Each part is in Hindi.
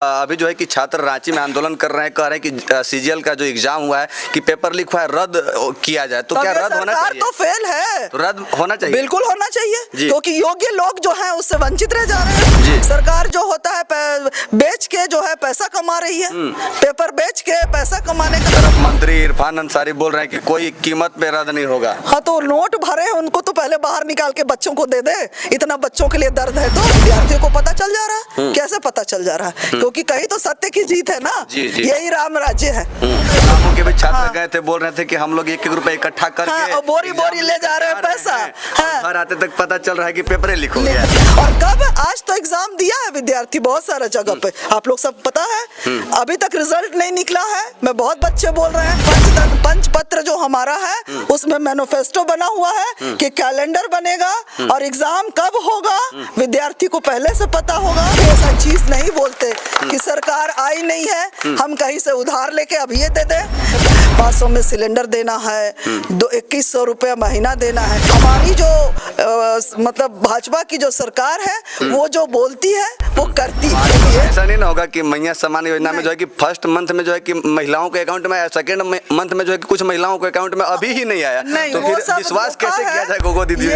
अभी जो है कि छात्र रांची में आंदोलन कर रहे हैं, कह रहे हैं कि सीजीएल का जो एग्जाम हुआ है कि पेपर लीक हुआ है, रद्द किया जाए। तो क्या रद्द होना चाहिए? तो फेल है, तो रद्द होना चाहिए, बिल्कुल होना चाहिए, क्योंकि योग्य लोग जो हैं उससे वंचित रह जा रहे हैं। सरकार जो होता है बेच के जो है पैसा कमा रही है, पेपर बेच के पैसा कमाने का तरफ मंत्री इरफान अंसारी बोल रहे हैं कि कोई कीमत पे रद्द नहीं होगा। हाँ, तो नोट भरे उनको तो पहले बाहर निकाल के बच्चों को दे दे। इतना बच्चों के लिए दर्द है तो विद्यार्थियों को पता चल जा रहा है। कैसे पता चल जा रहा है? क्योंकि कहीं तो सत्य की जीत है ना। यही राम राज्य है। गांवों के भी छात्र गए थे, बोल रहे थे कि हम लोग 1-1 रुपए इकट्ठा करके और बोरी बोरी ले जा रहे हैं पैसा। घर आते तक पता चल रहा है कि पेपर लीक हो गया। और कब? आज तो एग्जाम दिया है विद्यार्थी बहुत सारे जगह पे, आप लोग सब पता है। अभी तक रिजल्ट नहीं निकला है। मैं बहुत बच्चे बोल रहे हैं पंच पत्र जो हमारा है उसमें मैनिफेस्टो बना हुआ है कि कैलेंडर बनेगा और एग्जाम कब होगा विद्यार्थी को पहले से पता होगा। ऐसा चीज नहीं बोलते कि सरकार आई नहीं है, हम कहीं से उधार लेके अब ये दे दे। 500 में सिलेंडर देना है, 2100 रुपया महीना देना है। हमारी जो मतलब भाजपा की जो सरकार है वो जो बोलती है वो करती है। ऐसा नहीं ना होगा कि मैया सम्मान योजना में जो है कि फर्स्ट मंथ में जो है कि महिलाओं के अकाउंट में, सेकंड मंथ में जो है कि कुछ महिलाओं के अकाउंट में अभी ही नहीं आया, तो फिर विश्वास कैसे किया जाए गोगो दीदी?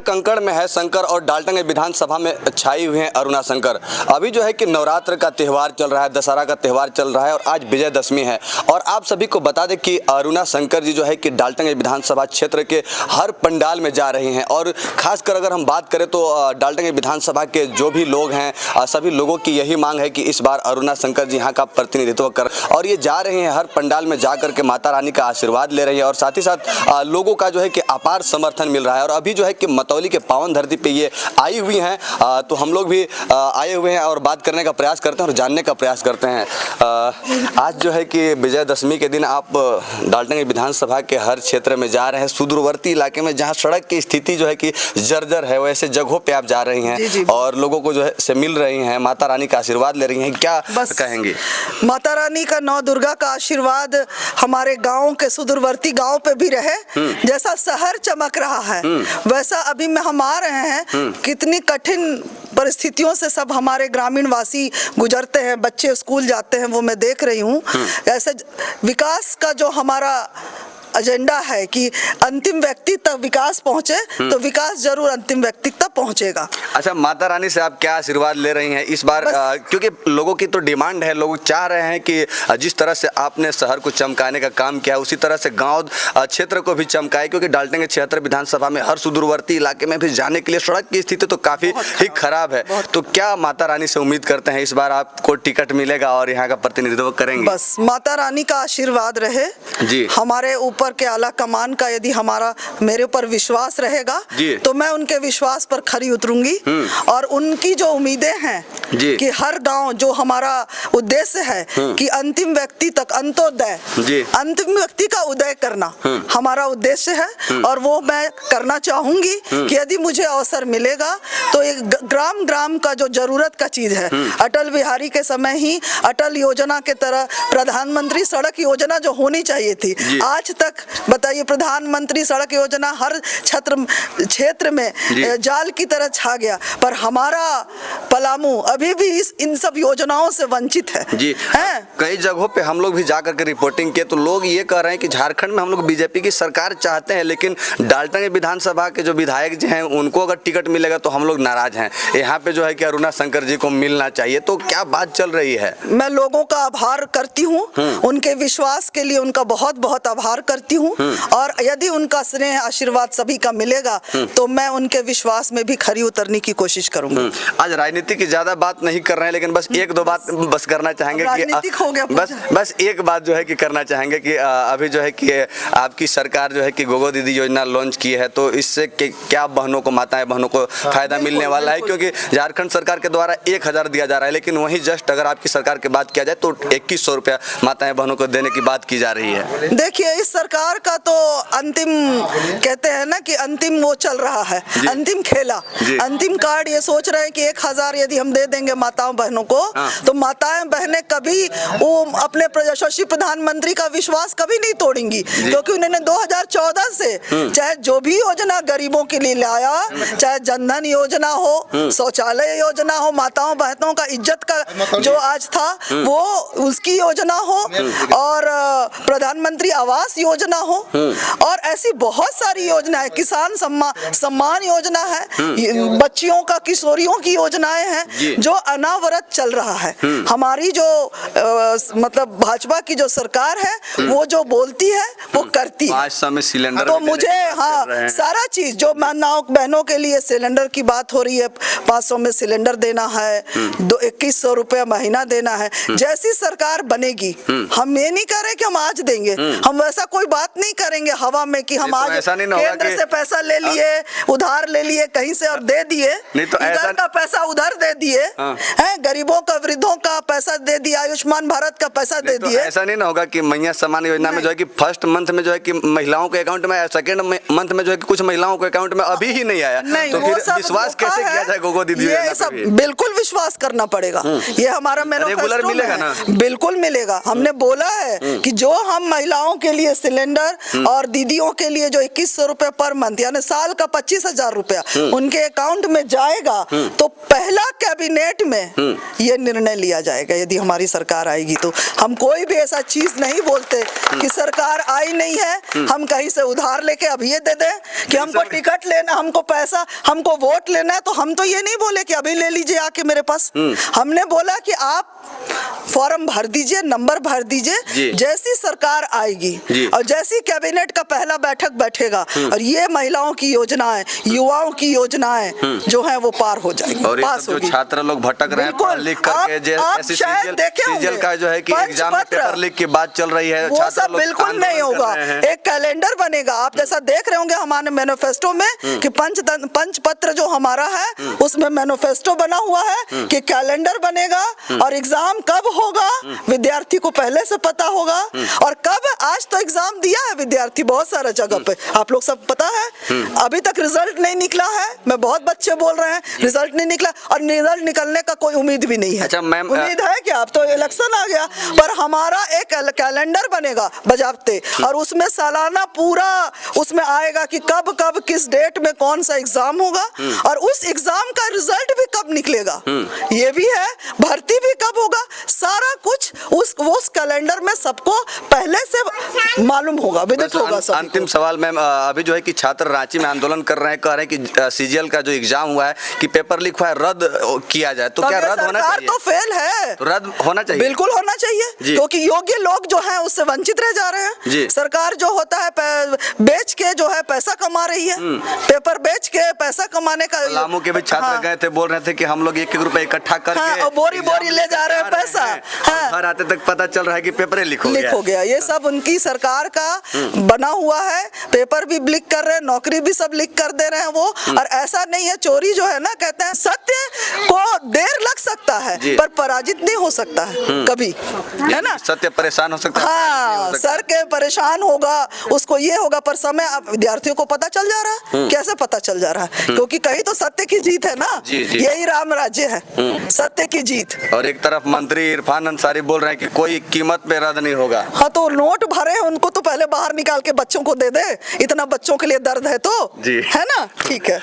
कंकड़ में है शंकर और डाल्टन विधानसभा में छाई हुई है अरुणा शंकर। अभी जो है कि नवरात्र का त्यौहार चल रहा है, दशहरा का त्यौहार चल रहा है और आज विजयदशमी है। और आप सभी को बता दें कि अरुणा शंकर जी जो है कि डाल्टन विधानसभा क्षेत्र के हर पंडाल में जा रही हैं। और खासकर अगर हम बात करें तो डाल्टन विधानसभा के जो भी लोग हैं सभी लोगों की यही मांग है कि इस बार अरुणा शंकर जी यहाँ का प्रतिनिधित्व कर, और ये जा रहे हैं हर पंडाल में जा करके माता रानी का आशीर्वाद ले रही है। और साथ ही साथ लोगों का जो है कि अपार समर्थन मिल रहा है। और अभी जो है कि मतौली के पावन धरती पे ये आई हुई हैं, तो हम लोग भी आए हुए हैं और बात करने का प्रयास करते हैं और जानने का प्रयास करते हैं। आज जो है कि विजयदशमी के दिन आप डाल्टन विधानसभा के हर क्षेत्र में जा रहे हैं, सुदूरवर्ती इलाके में जहाँ सड़क की स्थिति जो है कि जर्जर है, वैसे जगहों पे आप जा रही हैं और लोगों को जो है से मिल रही हैं, माता रानी का आशीर्वाद ले रही हैं। क्या कहेंगे? माता रानी का, नौ दुर्गा का आशीर्वाद हमारे गाँव के सुदूरवर्ती गाँव पे भी रहे। जैसा शहर चमक रहा है वैसा अभी में हम आ रहे हैं। कितनी कठिन परिस्थितियों से सब हमारे ग्रामीण वासी गुजरते हैं, बच्चे स्कूल जाते हैं, वो मैं देख रही हूँ। ऐसे विकास का जो हमारा एजेंडा है कि अंतिम व्यक्ति तक विकास पहुंचे, तो विकास जरूर अंतिम व्यक्ति तक पहुंचेगा। अच्छा, माता रानी से आप क्या आशीर्वाद ले रही हैं इस बार? क्योंकि लोगों की तो डिमांड है, लोग चाह रहे हैं कि जिस तरह से आपने शहर को चमकाने का काम किया उसी तरह से गांव क्षेत्र को भी चमकाए, क्योंकि डाल्टन के 76 विधानसभा में हर सुदूरवर्ती इलाके में भी जाने के लिए सड़क की स्थिति तो काफी ही खराब है। तो क्या माता रानी से उम्मीद करते हैं इस बार आपको टिकट मिलेगा और यहाँ का प्रतिनिधित्व करेंगे? बस माता रानी का आशीर्वाद रहे जी हमारे ऊपर के आला कमान का। यदि हमारा मेरे ऊपर विश्वास रहेगा तो मैं उनके विश्वास पर खरी उतरूंगी। और उनकी जो उम्मीदें हैं कि हर गांव, जो हमारा उद्देश्य है कि अंतिम व्यक्ति तक अंत्योदय, अंतिम व्यक्ति का उदय करना हमारा उद्देश्य है। और वो मैं करना चाहूंगी कि यदि मुझे अवसर मिलेगा तो एक ग्राम ग्राम का जो जरूरत का चीज है, अटल बिहारी के समय ही अटल योजना के तरह प्रधानमंत्री सड़क योजना जो होनी चाहिए थी, आज तक बताइए प्रधानमंत्री सड़क योजना हर क्षेत्र में जाल की तरह छा गया, पर हमारा पलामू अभी भी इन सब योजनाओं से वंचित है जी। कई जगहों पे हम लोग भी जाकर के रिपोर्टिंग किए तो लोग ये कह रहे हैं कि झारखंड में हम लोग बीजेपी की सरकार चाहते हैं, लेकिन डाल्टन विधानसभा के जो विधायक जी हैं उनको अगर टिकट मिलेगा तो हम लोग नाराज हैं। यहाँ पे जो है कि अरुणा शंकर जी को मिलना चाहिए। तो क्या बात चल रही है? मैं लोगों का आभार करती हूँ, उनके विश्वास के लिए उनका बहुत बहुत आभार करती हूँ। और यदि उनका स्नेह आशीर्वाद सभी का मिलेगा तो मैं उनके विश्वास में भी खरी उतरने की कोशिश करूंगी। आज राजनीति की ज्यादा बात नहीं कर रहे हैं, लेकिन बस एक दो बात बस करना चाहेंगे कि हो गया बस एक बात जो है कि करना चाहेंगे कि अभी जो है कि आपकी सरकार जो है कि गोगो दीदी योजना लॉन्च की है, तो इससे क्या बहनों को, माताएं बहनों को फायदा मिलने वाला है? क्योंकि झारखंड सरकार के द्वारा 1000 दिया जा रहा है, लेकिन वहीं जस्ट अगर आपकी सरकार की बात किया जाए तो 2100 रुपया माताएं बहनों को देने की बात की जा रही है। देखिए, इस सरकार का तो अंतिम कहते हैं ना कि अंतिम वो चल रहा है, अंतिम खेला, अंतिम कार्ड ये सोच रहे हैं कि 1000 यदि हम दे देंगे माताओं बहनों को, तो माताएं बहनें कभी वो अपने यशस्वी प्रधानमंत्री का विश्वास कभी नहीं तोड़ेंगी, क्योंकि उन्होंने 2014 से चाहे जो भी योजना गरीबों के लिए लाया, चाहे जनधन योजना हो, शौचालय योजना हो, माताओं बहनों का इज्जत का जो आज था वो उसकी योजना हो, और प्रधानमंत्री आवास योजना हो, और ऐसी बहुत सारी योजनाएं, किसान सम्मान योजना है, बच्चियों का किशोरियों की योजनाएं हैं जो अनावरत चल रहा है। हमारी जो मतलब भाजपा की जो सरकार है वो जो बोलती है वो करती है। 500 में सिलेंडर, तो मुझे सारा चीज जो माताओं बहनों के लिए सिलेंडर की बात हो रही है, 500 में सिलेंडर देना है, 2100 रुपया महीना देना है, जैसी सरकार बनेगी हम ये नहीं कह रहे कि हम आज देंगे, हम वैसा कोई बात नहीं करेंगे हवा में कि हम आज केंद्र से पैसा ले लिए, उधार ले लिए कहीं से और दे दिए, इधर का पैसा उधर दे दिए, हैं गरीबों का, वृद्धों का पैसा दे दिया, आयुष्मान भारत का पैसा दे दिए। ऐसा नहीं ना होगा कि मैया सम्मान योजना में जो है कि फर्स्ट मंथ में जो है कि महिलाओं के अकाउंट में, सेकंड मंथ में जो है कि कुछ महिलाओं के अकाउंट में अभी ही नहीं आया, तो फिर विश्वास कैसे किया जाए गोगो दीदी? ये सब बिल्कुल विश्वास करना पड़ेगा, ये हमारा रेगुलर मिलेगा ना? बिल्कुल मिलेगा। हमने बोला है कि जो हम महिलाओं के लिए सिलेंडर और दीदियों के लिए जो 2100 रुपए पर मंथ यानी साल का 25,000 रुपया उनके अकाउंट में जाएगा, तो पहला कैबिनेट में ये निर्णय लिया जाएगा यदि हमारी सरकार आएगी। तो हम कोई भी ऐसा चीज नहीं बोलते कि सरकार आई नहीं है हम कहीं से उधार लेके अभी ये दे दें कि हमको टिकट लेना, हमको पैसा, हमको वोट लेना है, तो हम तो ये नहीं बोले कि अभी ले लीजिए आके मेरे पास। हमने बोला कि आप फॉर्म भर दीजिए, नंबर भर दीजिए, जैसी सरकार आएगी और जैसी कैबिनेट का पहला बैठक बैठेगा और ये महिलाओं की योजनाएं, युवाओं की योजनाएं जो है वो पार हो जाएगी, और पास होगी। छात्र लोग भटक रहे हैं लिख करके, सीजीएल का जो है कि एग्जाम में पेपर लीक की बात चल रही है, वो सब बिल्कुल नहीं होगा। एक कैलेंडर बनेगा, आप जैसा देख रहे होंगे हमारे मैनिफेस्टो में कि पंच पत्र जो हमारा है उसमें मैनिफेस्टो बना हुआ है कि कैलेंडर बनेगा और एग्जाम कब होगा विद्यार्थी को पहले से पता होगा, और कब, आज तो एग्जाम दिया है विद्यार्थी बहुत सारा जगह पे, आप लोग सब पता है, अभी तक रिजल्ट नहीं निकला है, मैं बहुत बच्चे बोल रहे हैं रिजल्ट नहीं निकला, और रिजल्ट निकलने का कोई उम्मीद भी नहीं है। अच्छा मैम, उम्मीद है कि अब तो इलेक्शन आ गया, पर हमारा एक कैलेंडर बनेगा बजाबते, और उसमें सालाना पूरा उसमें आएगा कि कब कब किस डेट में कौन सा एग्जाम होगा, और उस एग्जाम का रिजल्ट भी कब निकलेगा ये भी है, भर्ती भी कब होगा, सारा कुछ उस कैलेंडर में सबको पहले से मालूम होगा, विदित होगा सबको। अंतिम सवाल मैम, अभी जो है कि छात्र रांची में आंदोलन कर रहे हैं, कह रहे हैं कि सीजीएल का जो एग्जाम हुआ है कि पेपर लीक हुआ है रद्द किया जाए, तो क्या रद्द होना चाहिए? तो फेल है, तो रद्द होना चाहिए, बिल्कुल होना चाहिए, क्योंकि योग्य लोग जो हैं उससे वंचित रह जा रहे हैं। सरकार जो होता है बेच के जो है पैसा कमा रही है, पेपर बेच के पैसा कमाने का। लामू के भी छात्र गए थे, बोल रहे थे कि हम लोग 1-1 रुपए इकट्ठा करके बोरी बोरी ले जा रहे हैं पैसा, घर आते तक पता चल रहा है कि पेपर लीक हो गया। ये सब उनकी सरकार का बना हुआ है, पेपर भी लीक कर रहे हैं, नौकरी भी सब लीक कर दे रहे हैं वो, और ऐसा नहीं है, चोरी जो है ना, कहते हैं सत्य को देर लग सकता है पर पराजित नहीं हो सकता है कभी, है ना, सत्य परेशान हो सकता है, हाँ सर के परेशान होगा, उसको ये होगा, पर समय अब विद्यार्थियों को पता चल जा रहा है। कैसे पता चल जा रहा है? क्योंकि कहीं तो सत्य की जीत है ना, यही राम राज्य है, सत्य की जीत। और एक तरफ मंत्री इरफान अंसारी बोल रहे हैं कि कोई कीमत पे रद्द नहीं होगा। हाँ, तो नोट भरे उनको तो पहले बाहर निकाल के बच्चों को दे दे, इतना बच्चों के लिए दर्द है तो, है ना, ठीक है।